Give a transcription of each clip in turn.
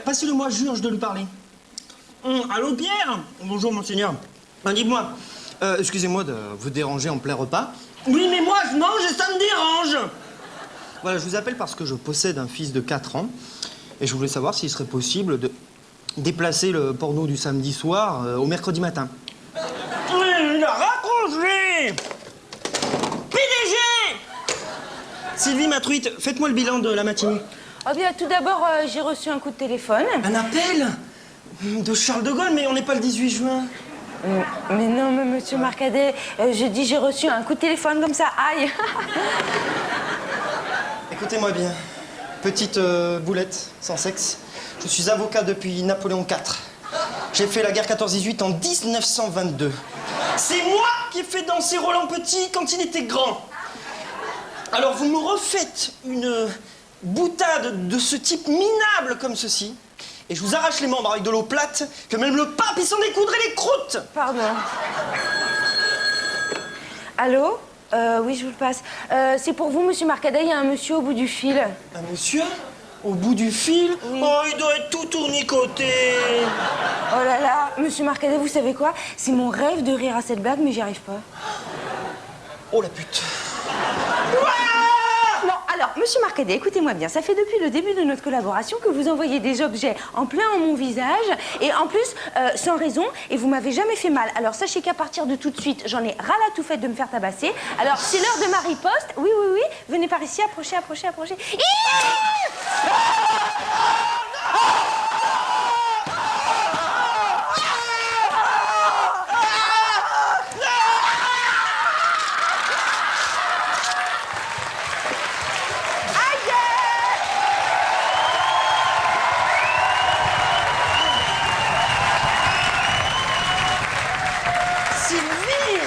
Passez-le-moi, je jure, je dois lui parler. Allô, Pierre? Bonjour, monseigneur. Dites-moi, excusez-moi de vous déranger en plein repas. Oui, mais moi, je mange et ça me dérange. Voilà, je vous appelle parce que je possède un fils de 4 ans et je voulais savoir s'il serait possible de déplacer le porno du samedi soir au mercredi matin. Il a raccroché! PDG! Sylvie, ma truite, faites-moi le bilan de la matinée. Oh bien, tout d'abord, j'ai reçu un coup de téléphone. Un appel? De Charles de Gaulle, mais on n'est pas le 18 juin. Mais non, mais monsieur Marcadet, je dis j'ai reçu un coup de téléphone comme ça, aïe. Écoutez-moi bien, petite boulette, sans sexe. Je suis avocat depuis Napoléon IV. J'ai fait la guerre 14-18 en 1922. C'est moi qui ai fait danser Roland Petit quand il était grand. Alors vous me refaites une boutade de ce type minable comme ceci, et je vous arrache les membres avec de l'eau plate, que même le pape il s'en découdrait les croûtes. Pardon. Allô? Oui, je vous le passe. C'est pour vous, monsieur Marcadet, il y a un monsieur au bout du fil. Un monsieur? Au bout du fil? Oui. Oh, il doit être tout tournicoté. Oh là là, monsieur Marcadet, vous savez quoi? C'est mon rêve de rire à cette blague, mais j'y arrive pas. Oh la pute. Non, alors, monsieur Marcadet, écoutez-moi bien. Ça fait depuis le début de notre collaboration que vous envoyez des objets en plein en mon visage, et en plus, sans raison, et vous m'avez jamais fait mal. Alors, sachez qu'à partir de tout de suite, j'en ai ras la tout faite de me faire tabasser. Alors, c'est l'heure de ma riposte. Oui, oui, oui. Venez par ici, approchez, approchez, approchez. Sylvie!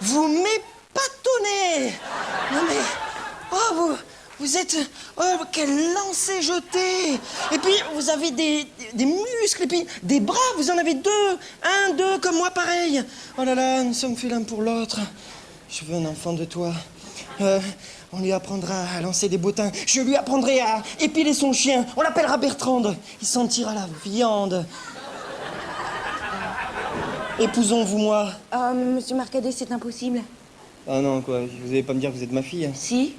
Vous m'épatonnez! Non mais... Oh, vous êtes... Oh, quel lancer jeté! Et puis, vous avez des muscles, et puis des bras, vous en avez 2. 1, 2, comme moi, pareil. Oh là là, nous sommes faits l'un pour l'autre. Je veux un enfant de toi. On lui apprendra à lancer des bottins. Je lui apprendrai à épiler son chien. On l'appellera Bertrande. Il sentira la viande. Épousons-vous, moi. Monsieur Marcadet, c'est impossible. Ah non, quoi, vous allez pas me dire que vous êtes ma fille. Si.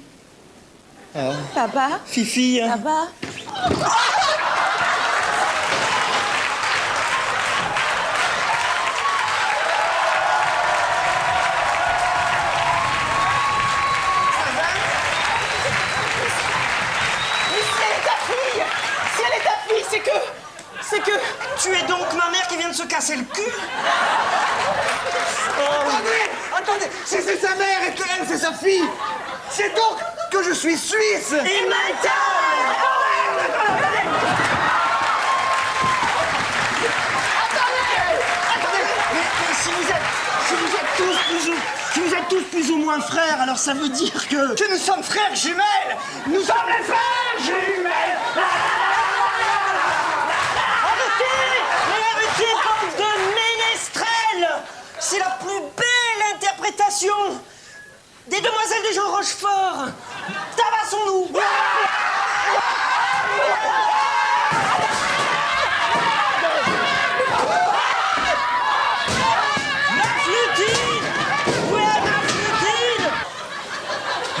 Ah. Papa. Fifi. Papa. C'est que tu es donc ma mère qui vient de se casser le cul? Attendez, c'est sa mère et elle, c'est sa fille. C'est donc que je suis suisse. Et maintenant! Mais si vous êtes tous plus ou moins frères, alors ça veut dire que nous sommes frères jumelles. Nous sommes les frères jumelles. Arrêtez, bande de ménestrels. C'est la plus belle interprétation des Demoiselles de Jean Rochefort. Tabassons-nous.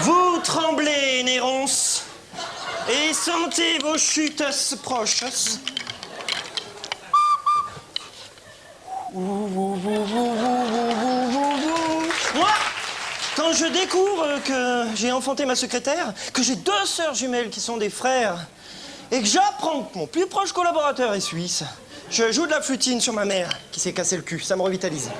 Vous tremblez, Néronce, et sentez vos chutes proches. Moi, quand je découvre que j'ai enfanté ma secrétaire, que j'ai 2 sœurs jumelles qui sont des frères, et que j'apprends que mon plus proche collaborateur est suisse, je joue de la flutine sur ma mère qui s'est cassé le cul. Ça me revitalise.